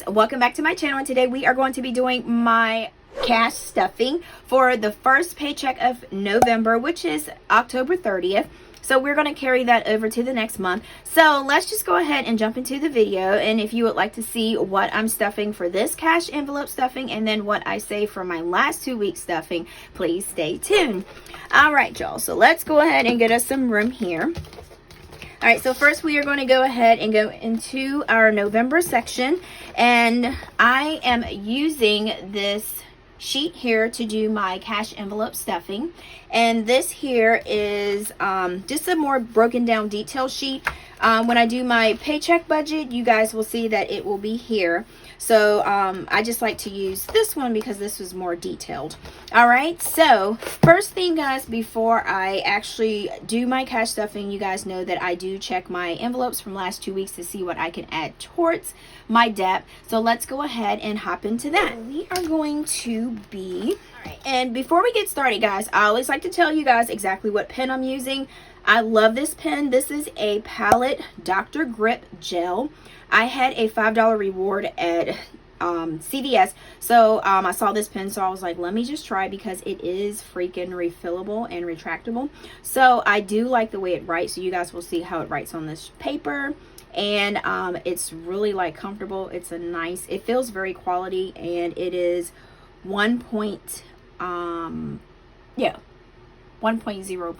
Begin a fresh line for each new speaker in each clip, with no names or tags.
guys, welcome back to my channel, and today we are going to be doing my cash stuffing for the first paycheck of November, which is October 30th. So we're going to carry that over to the next month. So let's just go ahead and jump into the video. And if you would like to see what I'm stuffing for this cash envelope stuffing and then what I save for my last 2 weeks stuffing, please stay tuned. All right, y'all. So let's go ahead and get us some room here. All right, so first we are going to go ahead and go into our November section, and I am using this sheet here to do my cash envelope stuffing, and this here is just a more broken down detail sheet. When I do my paycheck budget, you guys will see that it will be here. So I just like to use this one because this was more detailed. All right, so first thing, guys, before I actually do my cash stuffing, you guys know that I do check my envelopes from last 2 weeks to see what I can add towards my debt. So let's go ahead and hop into that. We are going to be, all right, and before we get started, guys, I always like to tell you guys exactly what pen I'm using. I love this pen. This is a Palette Dr. Grip Gel. I had a $5 reward at CVS, so I saw this pen, so I was like, let me just try, because it is freaking refillable and retractable. So I do like the way it writes, so you guys will see how it writes on this paper. And it's really like comfortable. It's a nice, it feels very quality, and it is 1.0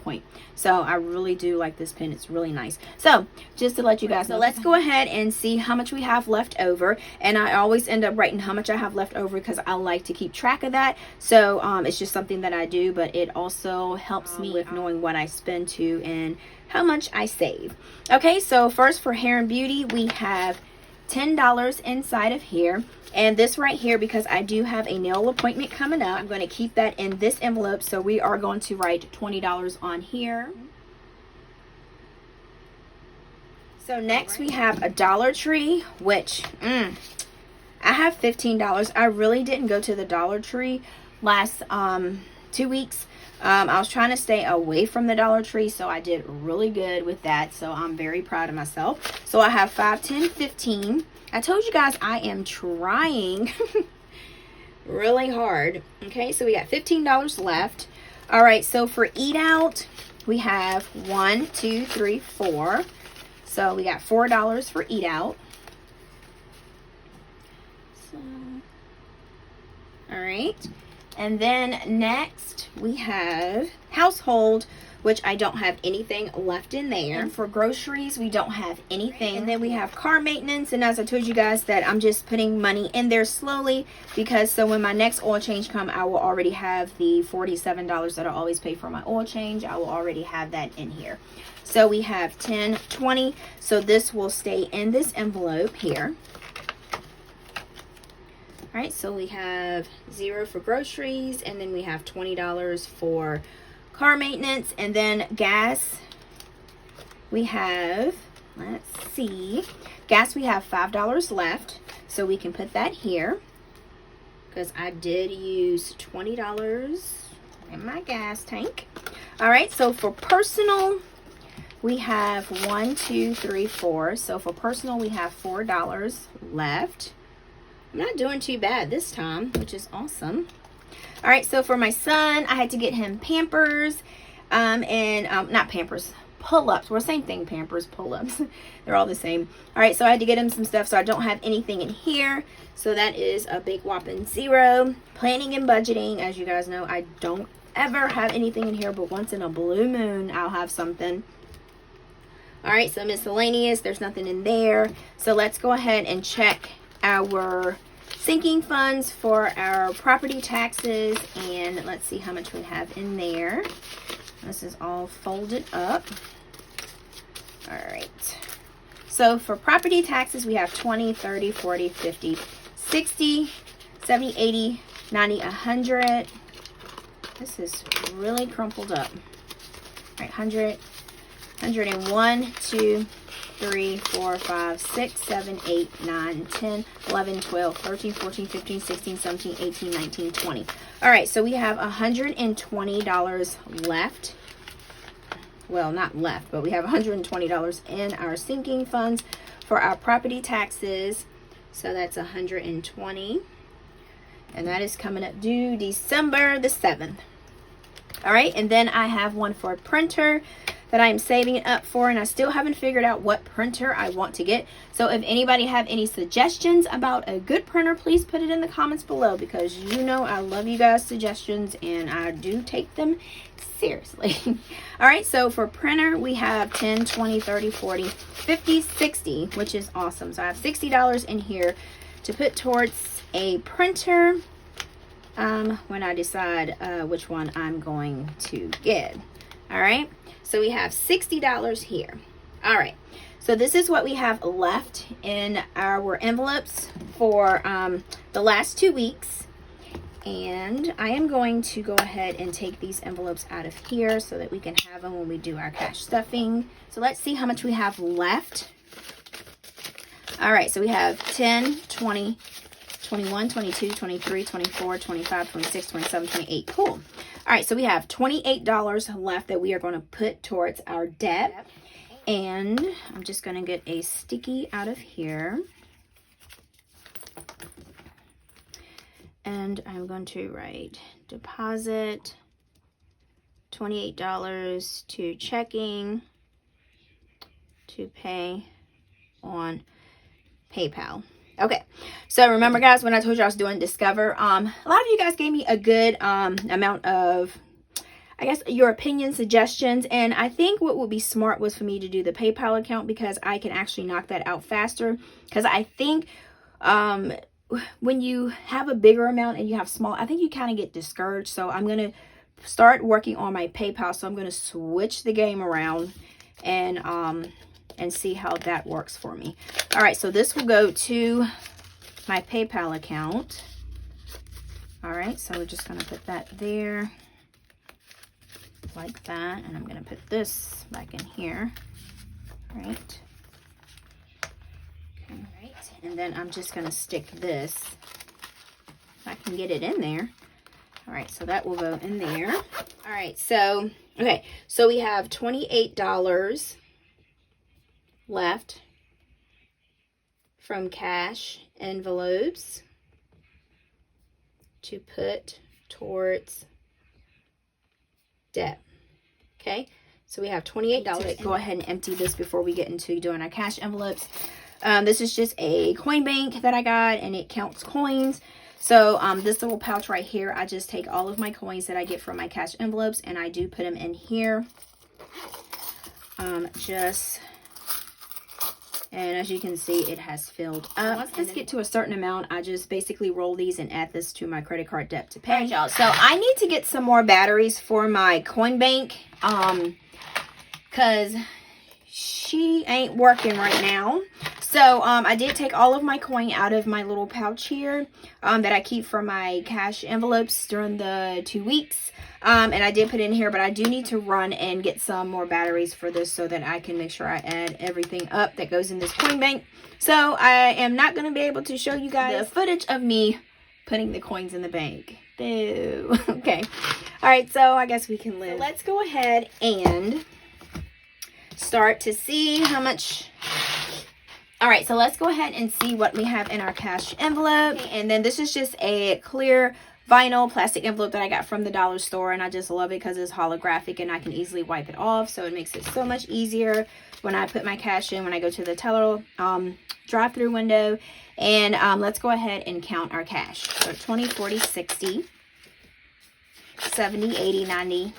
point. So I really do like this pen. It's really nice. So just to let you guys know, let's go ahead and see how much we have left over. And I always end up writing how much I have left over because I like to keep track of that. So it's just something that I do, but it also helps me with knowing what I spend to and how much I save. Okay, so first for hair and beauty, we have $10 inside of here. And this right here, because I do have a nail appointment coming up, I'm going to keep that in this envelope. So we are going to write $20 on here. So next we have a Dollar Tree, which I have $15. I really didn't go to the Dollar Tree last 2 weeks. I was trying to stay away from the Dollar Tree, so I did really good with that. So I'm very proud of myself. So I have 5, 10, 15. I told you guys I am trying really hard. Okay, so we got $15 left. All right, so for eat out, we have 1, 2, 3, 4. So we got $4 for eat out. So, all right. And then next we have household, which I don't have anything left in there. And for groceries, we don't have anything. And then we have car maintenance. And as I told you guys, that I'm just putting money in there slowly, because so when my next oil change come, I will already have the $47 that I always pay for my oil change. I will already have that in here. So we have 10, 20. So this will stay in this envelope here. All right, so we have 0 for groceries, and then we have $20 for car maintenance. And then gas, we have, let's see, gas, we have $5 left, so we can put that here, because I did use $20 in my gas tank. All right, so for personal, we have 1, 2, 3, 4. So for personal, we have $4 left. I'm not doing too bad this time, which is awesome. All right, so for my son, I had to get him Pampers, not Pampers, pull-ups. Well, same thing, Pampers, pull-ups. They're all the same. All right, so I had to get him some stuff, so I don't have anything in here. So that is a big whopping 0. Planning and budgeting, as you guys know, I don't ever have anything in here, but once in a blue moon, I'll have something. All right, so miscellaneous, there's nothing in there. So let's go ahead and check our sinking funds for our property taxes, and let's see how much we have in there. This is all folded up. All right, so for property taxes, we have 20, 30, 40, 50, 60, 70, 80, 90, 100. This is really crumpled up. All right, 100, 101, 2, 3, 4, 5, 6, 7, 8, 9, 10, 11, 12, 13, 14, 15, 16, 17, 18, 19, 20. All right, so we have $120 left. Well, not left, but we have $120 in our sinking funds for our property taxes, So that's 120. And that is coming up due December the 7th. All right, and then I have one for a printer that I am saving up for, and I still haven't figured out what printer I want to get. So if anybody have any suggestions about a good printer, please put it in the comments below, because you know I love you guys' suggestions and I do take them seriously. All right, so for printer we have 10, 20, 30, 40, 50, 60, which is awesome. So I have $60 in here to put towards a printer when I decide which one I'm going to get. All right, so we have $60 here. All right, so this is what we have left in our envelopes for the last 2 weeks. And I am going to go ahead and take these envelopes out of here so that we can have them when we do our cash stuffing. So let's see how much we have left. All right, so we have 10, 20, 21, 22, 23, 24, 25, 26, 27, 28. Cool. All right, so we have $28 left that we are going to put towards our debt. And I'm just going to get a sticky out of here. And I'm going to write deposit $28 to checking to pay on PayPal. Okay, so remember guys, when I told you I was doing Discover, a lot of you guys gave me a good amount of, I guess, your opinion, suggestions, and I think what would be smart was for me to do the PayPal account, because I can actually knock that out faster. Because I think when you have a bigger amount and you have small, I think you kind of get discouraged. So I'm going to start working on my PayPal. So I'm going to switch the game around and see how that works for me. All right, so this will go to my PayPal account. All right, so we're just going to put that there like that, and I'm going to put this back in here. All right. Okay. All right, and then I'm just going to stick this, if I can get it in there. All right, so that will go in there. All right, so okay, so we have $28 left from cash envelopes to put towards debt. Okay, so we have $28. Go ahead and empty this before we get into doing our cash envelopes. This is just a coin bank that I got, and it counts coins. So this little pouch right here, I just take all of my coins that I get from my cash envelopes, and I do put them in here. And as you can see, it has filled up. Once this get to a certain amount, I just basically roll these and add this to my credit card debt to pay. All right, y'all. So I need to get some more batteries for my coin bank, because she ain't working right now. So I did take all of my coin out of my little pouch here that I keep for my cash envelopes during the 2 weeks. And I did put it in here, but I do need to run and get some more batteries for this so that I can make sure I add everything up that goes in this coin bank. So I am not going to be able to show you guys the footage of me putting the coins in the bank. Boo. Okay. All right, so I guess we can live. So let's go ahead and start to see how much. All right, so let's go ahead and see what we have in our cash envelope. Okay, and then this is just a clear vinyl plastic envelope that I got from the dollar store, and I just love it because it's holographic and I can easily wipe it off, so it makes it so much easier when I put my cash in when I go to the teller drive-through window. And let's go ahead and count our cash. So 20, 40, 60, 70, 80, 90,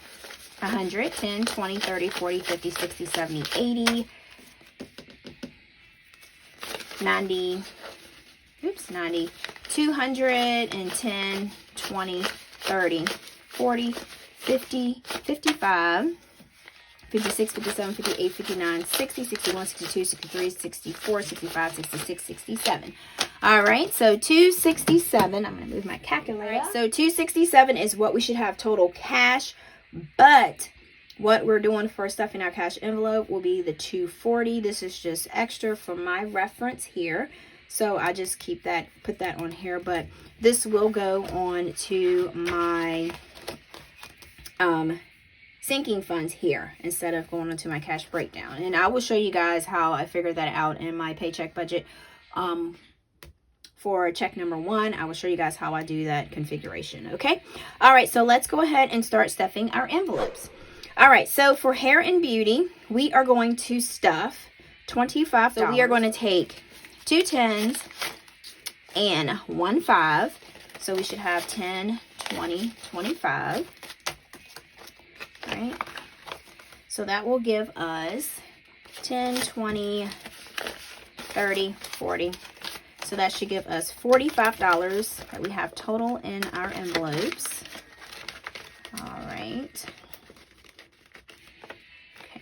100, 10, 20, 30, 40, 50, 60, 70, 80, 90, 90, 210, 20, 30, 40, 50, 55, 56, 57, 58, 59, 60, 61, 62, 63, 64, 65, 66, 67. All right, so 267. I'm going to move my calculator. Right, so 267 is what we should have total cash, but what we're doing for stuff in our cash envelope will be the 240. This is just extra for my reference here. So I just keep that, put that on here, but this will go on to my sinking funds here instead of going into my cash breakdown. And I will show you guys how I figured that out in my paycheck budget for check number 1. I will show you guys how I do that configuration, okay? All right, so let's go ahead and start stuffing our envelopes. All right, so for hair and beauty, we are going to stuff $25. So we are going to take 2 10s and 1 5. So we should have 10, 20, 25. All right. So that will give us 10, 20, 30, 40. So that should give us $45 that we have total in our envelopes. All right. Okay.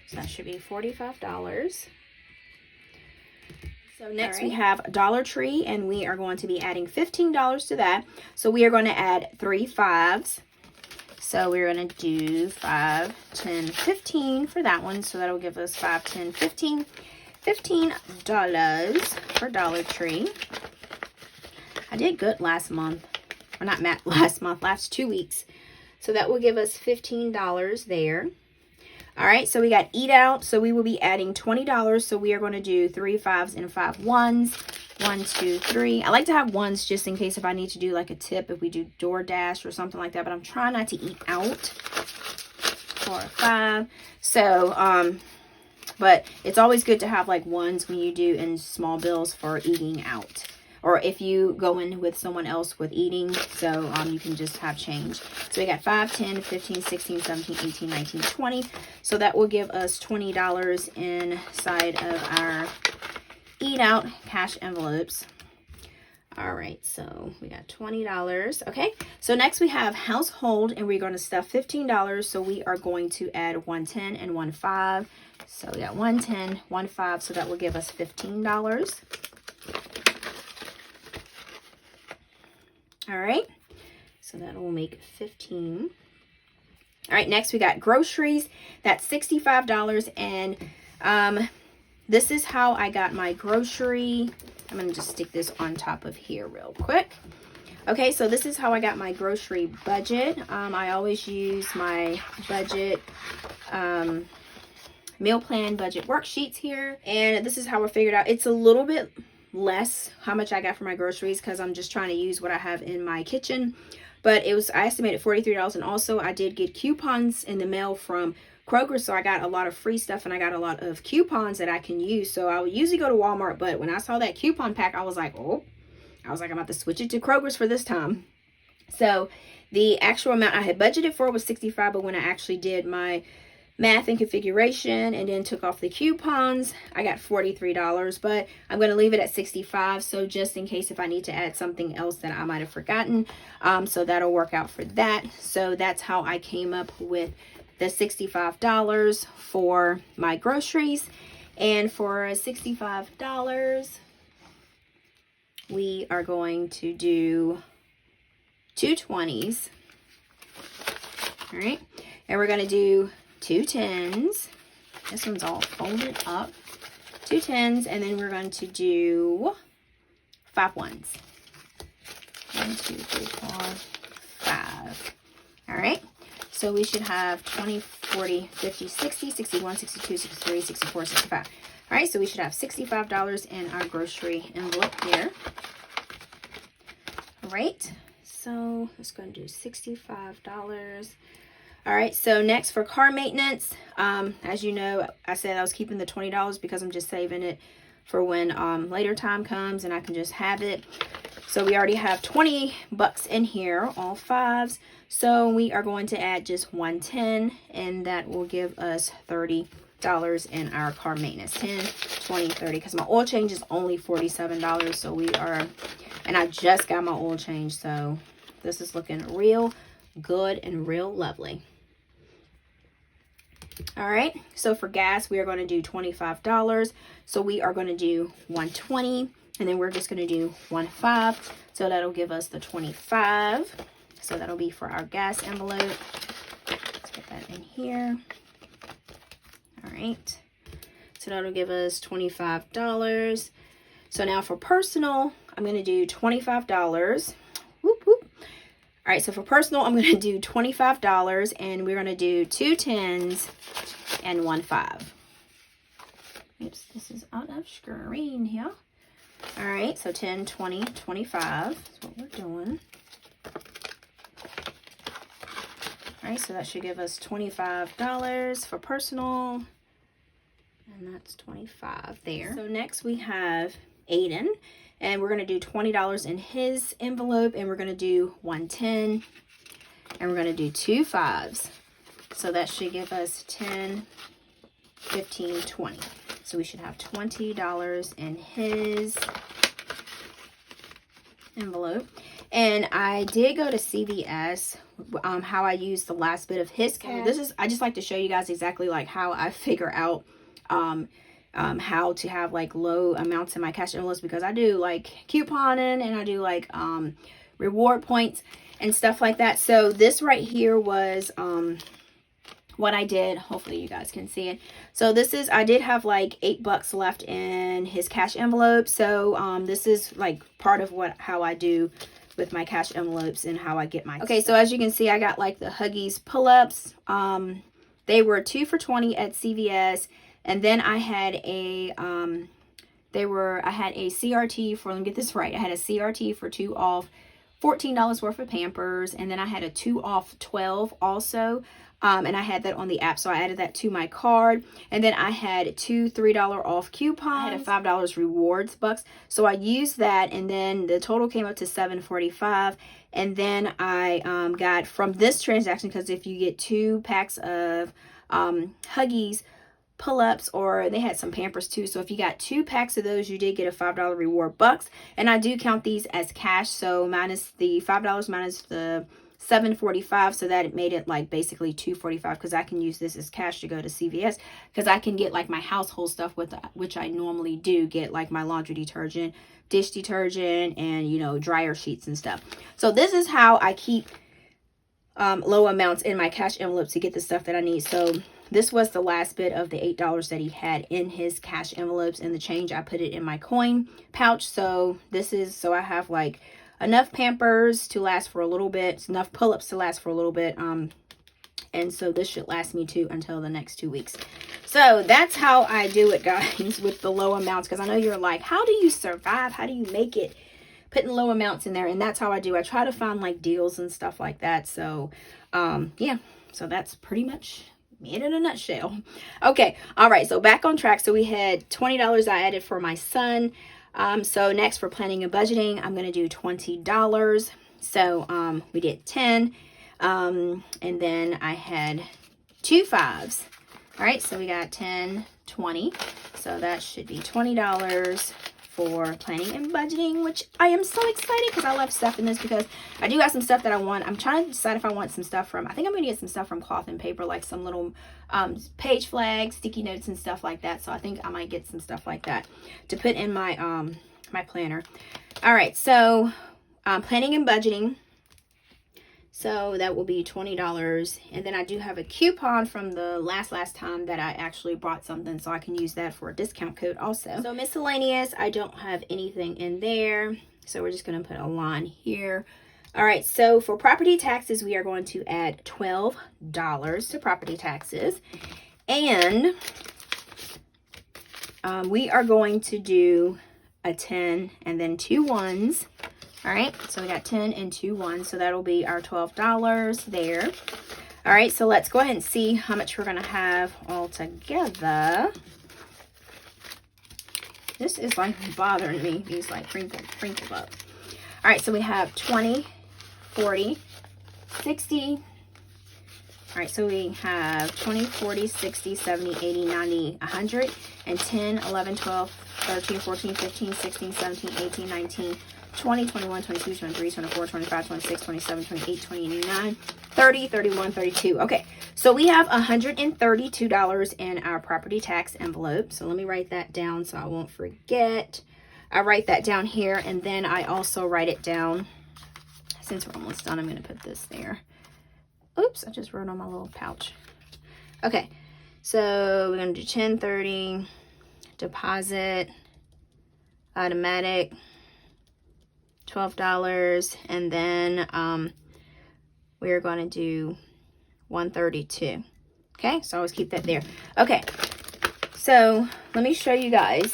So that should be $45. So next we have Dollar Tree, and we are going to be adding $15 to that. So we are going to add 3 5s. So we're going to do 5, 10, 15 for that one. So that'll give us 5, 10, 15. $15 for Dollar Tree. I did good last month. Or not last month, last 2 weeks. So that will give us $15 there. All right, so we got Eat Out. So we will be adding $20. So we are going to do 3 5s and 5 1s. 1, 2, 3. I like to have 1s just in case if I need to do like a tip, if we do DoorDash or something like that. But I'm trying not to eat out. 4, 5. So, but it's always good to have like 1s when you do in small bills for eating out. Or if you go in with someone else with eating, so you can just have change. So we got 5, 10, 15, 16, 17, 18, 19, 20. So that will give us $20 inside of our Eat Out cash envelopes. All right, so we got $20. Okay, so next we have Household, and we're going to stuff $15. So we are going to add 1 10 and 1 5. So we got 1 10, 1 5. So that will give us $15. All right, so that will make 15. All right, next we got groceries. That's $65, and this is how I got my grocery. I'm going to just stick this on top of here real quick. Okay, so this is how I got my grocery budget. I always use my budget meal plan budget worksheets here, and this is how I figured out. It's a little bit less how much I got for my groceries because I'm just trying to use what I have in my kitchen, but I estimated $43. And also I did get coupons in the mail from Kroger, so I got a lot of free stuff and I got a lot of coupons that I can use. So I would usually go to Walmart, but when I saw that coupon pack, I was like, I'm about to switch it to Kroger's for this time. So the actual amount I had budgeted for was $65, but when I actually did my math and configuration and then took off the coupons, I got $43, but I'm going to leave it at $65, so just in case if I need to add something else that I might have forgotten, so that'll work out for that. So that's how I came up with the $65 for my groceries. And for $65, we are going to do 2 20s. All right, and we're going to do 2 10s. This one's all folded up. 2 10s, and then we're going to do 5 1s. 1, 2, 3, 4, 5. All right. So we should have 20, 40, 50, 60, 61, 62, 63, 64, 65. All right. So we should have $65 in our grocery envelope here. All right. So let's go and do $65. All right, so next for car maintenance, as you know, I said I was keeping the $20 because I'm just saving it for when later time comes and I can just have it. So we already have $20 in here, all 5s. So we are going to add just 1 10, and that will give us $30 in our car maintenance. 10, 20, 30, because my oil change is only $47. So we are, and I just got my oil change, so this is looking real good and real lovely. All right, so for gas, we are going to do $25. So we are going to do 120, and then we're just going to do 1 5. So that'll give us the 25. So that'll be for our gas envelope. Let's get that in here. All right, so that'll give us $25. So now for personal, I'm going to do $25. Whoop, whoop. All right, so for personal, I'm going to do $25, and we're going to do 2 10s and 1 5. Oops, this is out of screen here. All right, so 10, 20, 25 is what we're doing. All right, so that should give us $25 for personal. And that's 25 there. So next we have Aiden. And we're going to do $20 in his envelope. And we're going to do 110. And we're going to do 2 5s. So that should give us 10, 15, 20. So we should have $20 in his envelope. And I did go to CVS, how I used the last bit of his cash. I just like to show you guys exactly like how I figure out how to have like low amounts in my cash envelopes, because I do like couponing and I do like reward points and stuff like that. So this right here was what I did. Hopefully you guys can see it. So this is, I did have like $8 left in his cash envelope. So this is like part of how I do with my cash envelopes and how I get my stuff. So as you can see, I got like the Huggies pull-ups. They were 2 for $20 at CVS. And then I had a I had a CRT for, let me get this right, I had a CRT for 2 off, $14 worth of Pampers, and then I had a 2 off 12 also, and I had that on the app, so I added that to my card. And then I had 2 $3 off coupons. I had a $5 rewards bucks, so I used that, and then the total came up to $7.45. And then I got from this transaction, because if you get 2 packs of Huggies pull-ups, or they had some Pampers too, so if you got 2 packs of those, you did get a $5 reward bucks. And I do count these as cash, so minus the $5 minus the $7.45, so that it made it like basically $2.45, because I can use this as cash to go to CVS, because I can get like my household stuff with which I normally do get, like my laundry detergent, dish detergent, and you know, dryer sheets and stuff. So this is how I keep low amounts in my cash envelope to get the stuff that I need. So this was the last bit of the $8 that he had in his cash envelopes, and the change I put it in my coin pouch. So this is, so I have like enough Pampers to last for a little bit, enough pull-ups to last for a little bit, and so this should last me too until the next 2 weeks. So that's how I do it, guys, with the low amounts, because I know you're like, how do you survive? How do you make it putting low amounts in there? And that's how I do. I try to find like deals and stuff like that. So yeah, so that's pretty much it in a nutshell. Okay, all right, so back on track. So we had $20 I added for my son. So next, for planning and budgeting, I'm going to do $20. So we did 10, and then I had 2 5s. All right, so we got 10, 20. So that should be $20 for planning and budgeting, which I am so excited, because I love stuff in this, because I do have some stuff that I want. I'm trying to decide if I want some stuff from, I think I'm going to get some stuff from Cloth and Paper, like some little page flags, sticky notes and stuff like that. So I think I might get some stuff like that to put in my my planner. All right, so planning and budgeting. So that will be $20. And then I do have a coupon from the last time that I actually bought something, so I can use that for a discount code also. So miscellaneous, I don't have anything in there, so we're just going to put a line here. All right, so for property taxes, we are going to add $12 to property taxes. And we are going to do a 10 and then 2 1s. All right, so we got 10 and 2 1s, so that'll be our $12 there. All right, so let's go ahead and see how much we're going to have all together. This is like bothering me, these like wrinkled up. All right, so we have 20, 40, 60. All right, so we have 20, 40, 60, 70, 80, 90, 100, and 10, 11, 12, 13, 14, 15, 16, 17, 18, 19, 20, 21, 22, 23, 24, 25, 26, 27, 28, 29, 30, 31, 32. Okay, so we have $132 in our property tax envelope. So let me write that down so I won't forget. I write that down here, and then I also write it down. Since we're almost done, I'm going to put this there. Oops, I just wrote on my little pouch. Okay, so we're going to do 1030, deposit, automatic, $12, and then we're going to do 132. Okay, so always keep that there. Okay, so let me show you guys.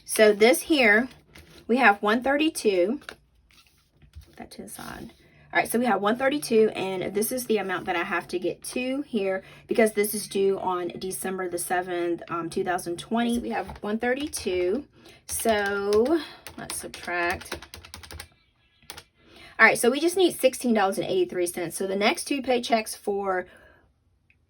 So this here we have 132. Put that to the side. All right, so we have 132, and this is the amount that I have to get to here because this is due on December the 7th, 2020. So we have 132. So let's subtract. All right, so we just need $16.83. So the next two paychecks for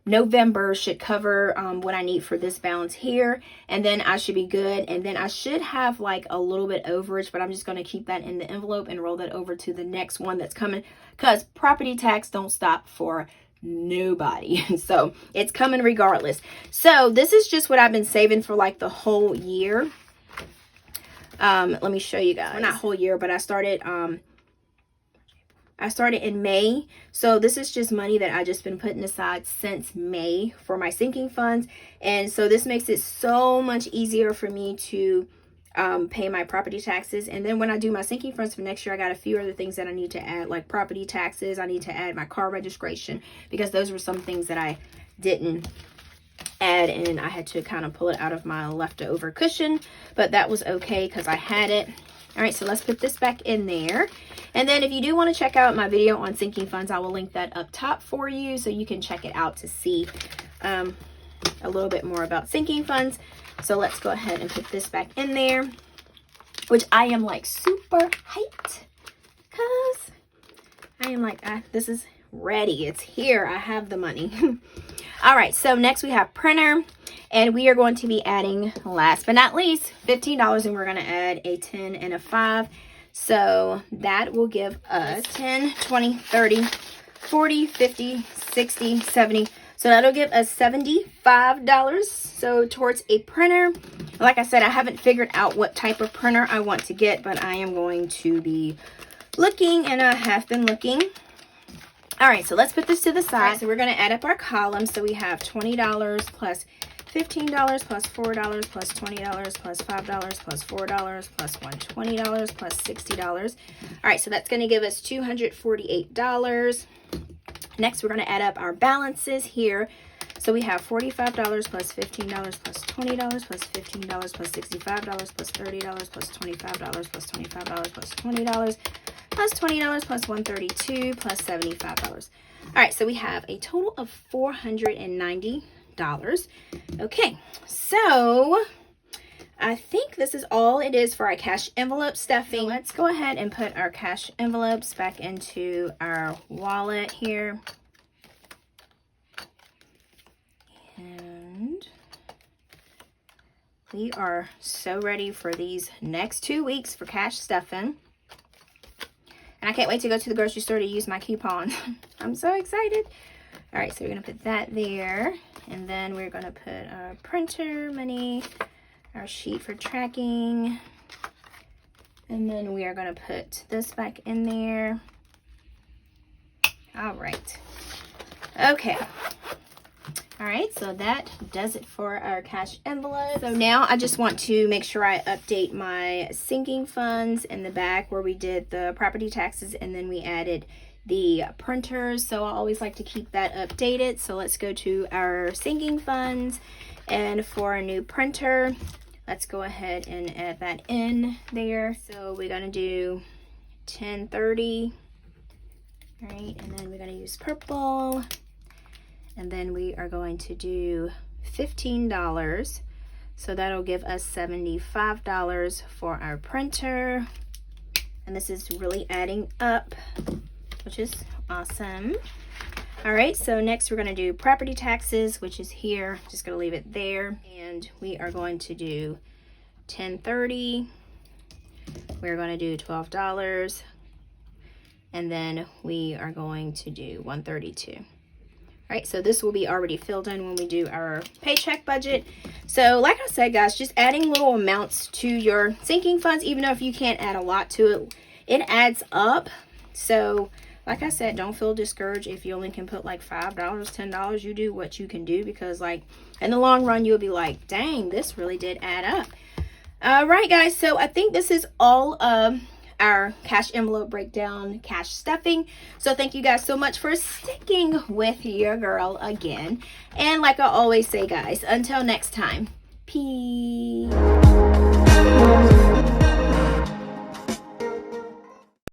November should cover what I need for this balance here, and then I should be good. And then I should have like a little bit overage, but I'm just going to keep that in the envelope and roll that over to the next one that's coming, because property tax don't stop for nobody. So it's coming regardless. So this is just what I've been saving for like the whole year. Let me show you guys. Well, not whole year, but I started in May. So this is just money that I just been putting aside since May for my sinking funds. And so this makes it so much easier for me to pay my property taxes. And then when I do my sinking funds for next year, I got a few other things that I need to add, like property taxes. I need to add my car registration, because those were some things that I didn't add, and I had to kind of pull it out of my leftover cushion, but that was okay because I had it. All right, so let's put this back in there. And then if you do want to check out my video on sinking funds, I will link that up top for you so you can check it out to see a little bit more about sinking funds. So let's go ahead and put this back in there, which I am like super hyped because I am like, this is ready. It's here. I have the money. All right, so next we have printer. And we are going to be adding, last but not least, $15, and we're going to add a 10 and a 5. So that will give us 10, 20, 30, 40, 50, 60, 70. So that'll give us $75. So towards a printer. Like I said, I haven't figured out what type of printer I want to get, but I am going to be looking, and I have been looking. All right, so let's put this to the side. Right, so we're going to add up our columns. So we have $20 plus $15 plus $4 plus $20 plus $5 plus $4 plus $120 plus $60. All right, so that's going to give us $248. Next, we're going to add up our balances here. So we have $45 plus $15 plus $20 plus $15 plus $65 plus $30 plus $25 plus $25 plus $20 plus $20 plus $132 plus $75. All right, so we have a total of $490. Okay, so I think this is all it is for our cash envelope stuffing. So let's go ahead and put our cash envelopes back into our wallet here. And we are so ready for these next 2 weeks for cash stuffing. And I can't wait to go to the grocery store to use my coupon. I'm so excited. All right, so we're going to put that there. And then we're going to put our printer money, our sheet for tracking. And then we are going to put this back in there. All right. Okay. All right, so that does it for our cash envelope. So now I just want to make sure I update my sinking funds in the back where we did the property taxes and then we added the printers. So I always like to keep that updated. So let's go to our sinking funds, and for a new printer, let's go ahead and add that in there. So we're going to do 1030. All right, and then we're going to use purple. And then we are going to do $15. So that'll give us $75 for our printer. And this is really adding up, which is awesome. All right, so next we're going to do property taxes, which is here. Just going to leave it there. And we are going to do 1030. We're going to do $12. And then we are going to do 132. All right, so this will be already filled in when we do our paycheck budget. So like I said, guys, just adding little amounts to your sinking funds, even though if you can't add a lot to it, it adds up. So like I said, don't feel discouraged if you only can put like $5, $10. You do what you can do, because like in the long run, you'll be like, dang, this really did add up. All right, guys, so I think this is all of our cash envelope breakdown, cash stuffing. So thank you guys so much for sticking with your girl again. And like I always say, guys, until next time, peace.